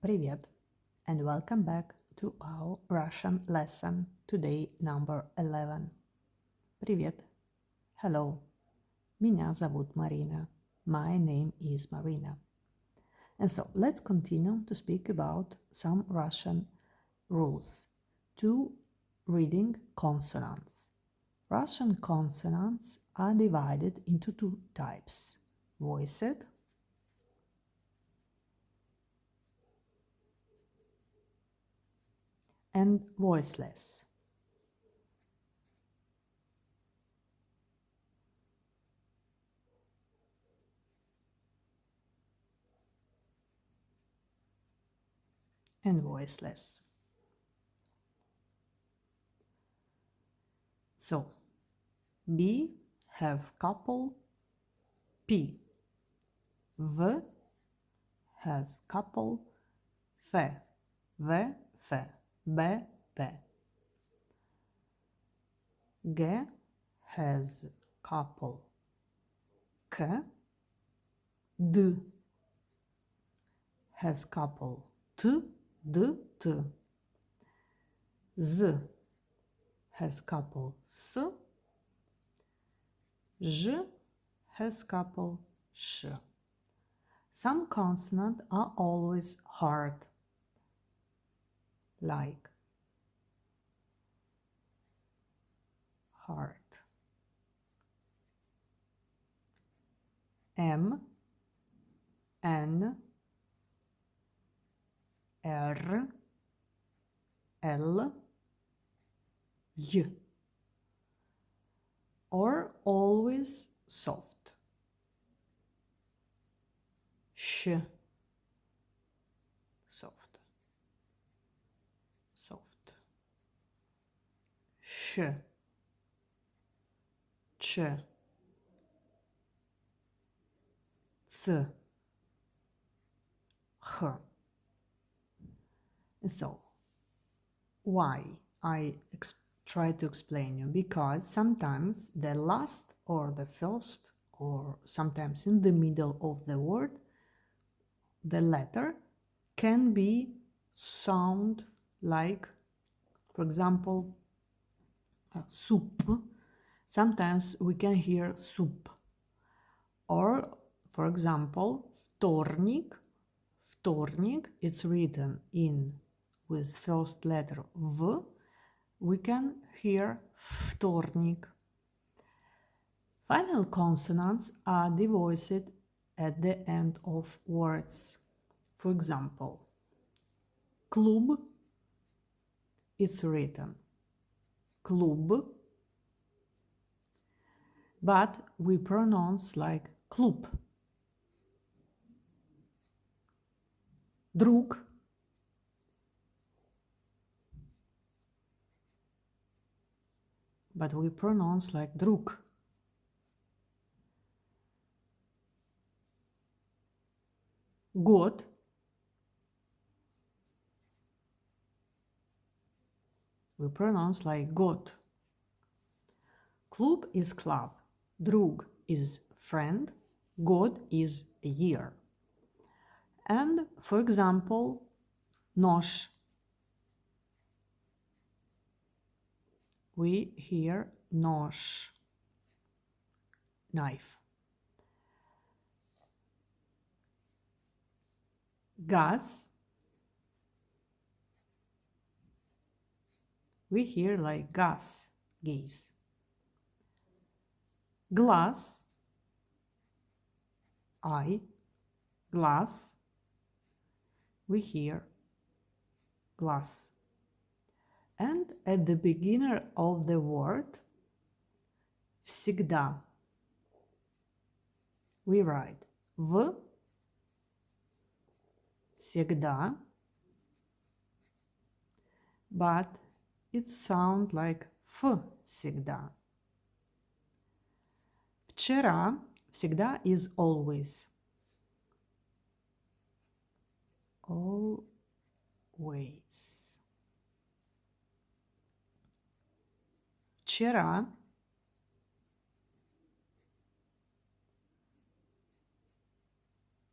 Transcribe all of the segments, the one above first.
Привет, and welcome back to our Russian lesson, today number 11. Привет. Hello. Меня зовут Марина. My name is Marina. And so let's continue to speak about some Russian rules to reading consonants. Russian consonants are divided into two types, voiced and voiceless. And voiceless. So, B have couple P. V has couple F. V, F. B, B. G has couple K. D has couple T, D, T. Z has couple S. J has couple Sh. Some consonants are always hard, like heart. M, N, R, L, Y. Or always soft. Sh, soft, soft. Sh, ch, c, h. So, why I try to explain you? Because sometimes the last or the first or sometimes in the middle of the word, the letter can be sound like, for example, soup. Sometimes we can hear soup. Or, for example, вторник. Вторник, it's written in with first letter V. We can hear вторник. Final consonants are devoiced at the end of words. For example, клуб, it's written клуб, but we pronounce like клуб. Друг, but we pronounce like друг. Год, we pronounce like год. Клуб is club, друг is friend, год is a year. And, for example, нож. We hear нож, knife. Газ. We hear like газ, gaze. Глаз. Eye. Глаз. We hear glass. And at the beginning of the word, всегда, we write в, всегда, but it sounds like ф, всегда. Вчера, всегда is always. Always. Вчера.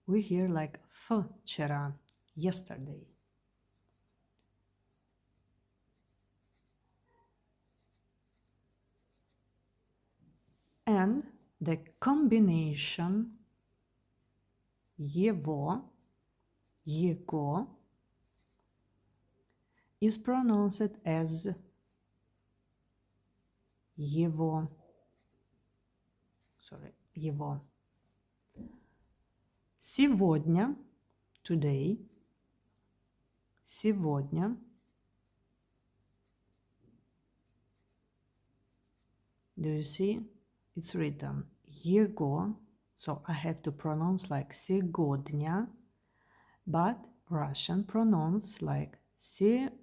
We hear like f, вчера. yesterday. And the combination его, его is pronounced as его. Sorry, его. Сегодня, today, сегодня. Do you see? It's written его, so I have to pronounce like сегодня, but Russian pronounce like сегодня,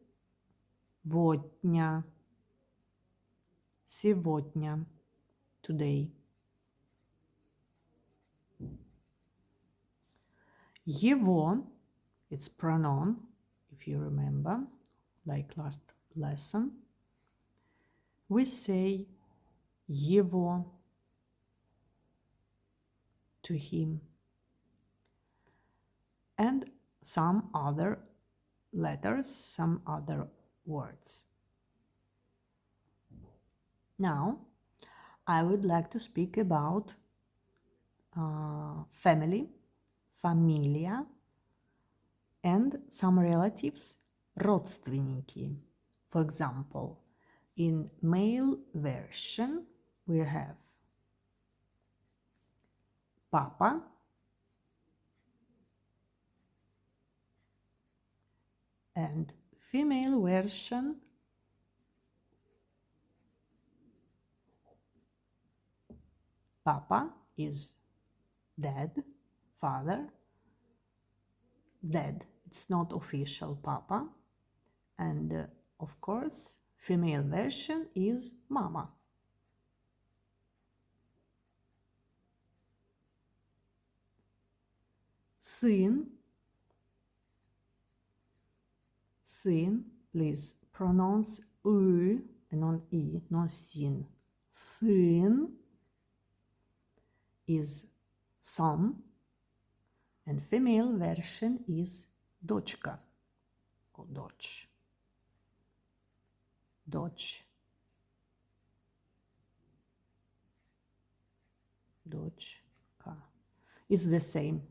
сегодня, today. Его, it's pronoun, if you remember, like last lesson. We say его to him. And some other letters, some other words. Now, I would like to speak about family, familia, and some relatives, родственники. For example, in male version, we have papa, and female version, papa is dad, father, dad, it's not official papa, and of course, female version is mama. Сын, сын, please pronounce U and not I, not sin. Сын is son, and female version is дочка or дочь. Дочь. Дочка. It's the same.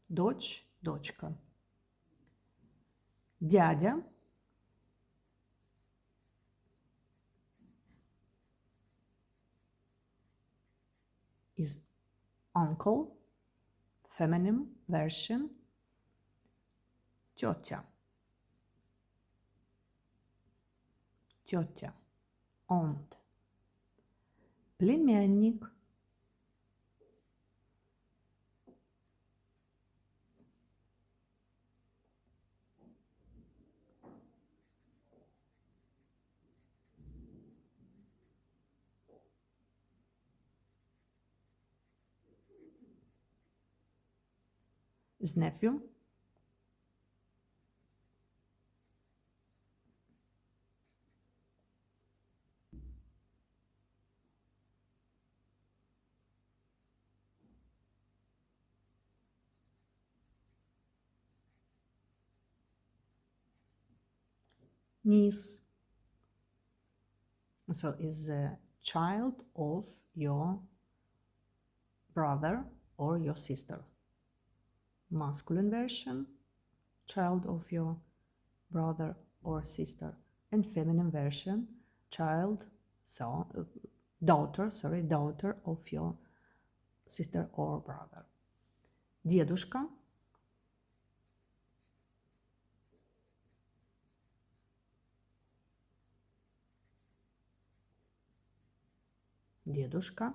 Дочь, дочка. Дядя. Is uncle, feminine version. Тётя. Тётя. Aunt. Племянник. Is nephew. Niece. So is a child of your brother or your sister. Masculine version, child of your brother or sister, and feminine version, child, daughter of your sister or brother. Дедушка. Дедушка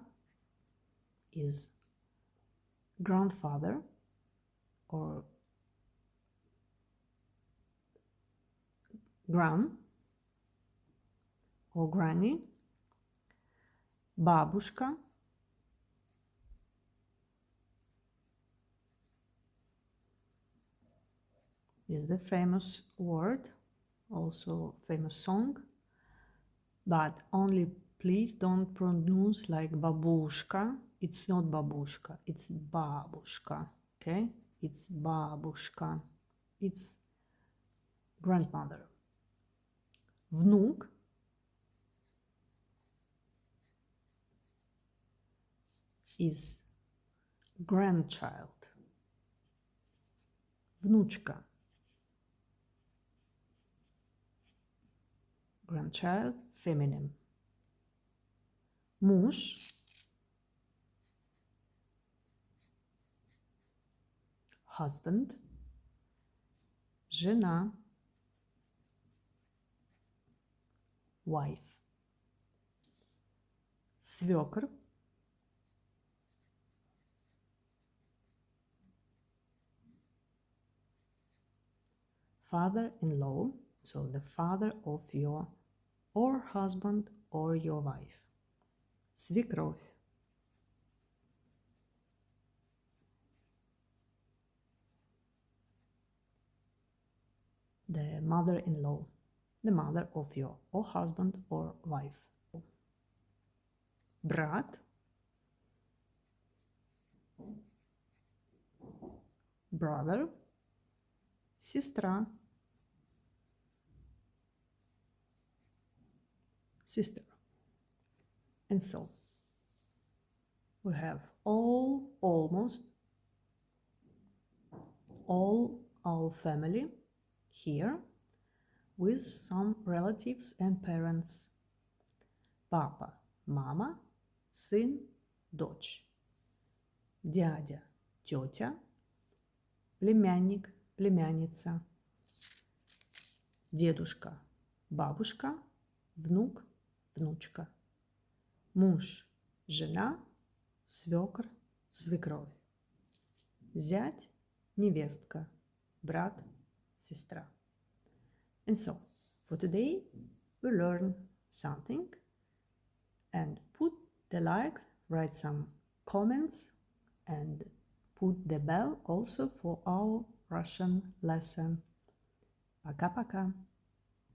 is grandfather or gran or granny. Бабушка is the famous word, also famous song, but only please don't pronounce like бабушка. It's not бабушка, it's бабушка, okay? It's бабушка. It's grandmother. Внук is grandchild. Внучка. Grandchild, feminine. Муж. Husband. Жена. Wife. Свекр. Father-in-law, so the father of your or husband or your wife. Свекровь. The mother-in-law, the mother of your or husband or wife. Брат. Brother. Сестра. Sister. And so we have almost all our family here with some relatives and parents. Папа, мама, сын, дочь. Дядя, тётя, племянник, племянница. Дедушка, бабушка, внук, внучка. Муж, жена, свекр, свекровь. Зять, невестка, брат, сестра. And so, for today, we learn something and put the likes, write some comments and put the bell also for our Russian lesson. Пока-пока.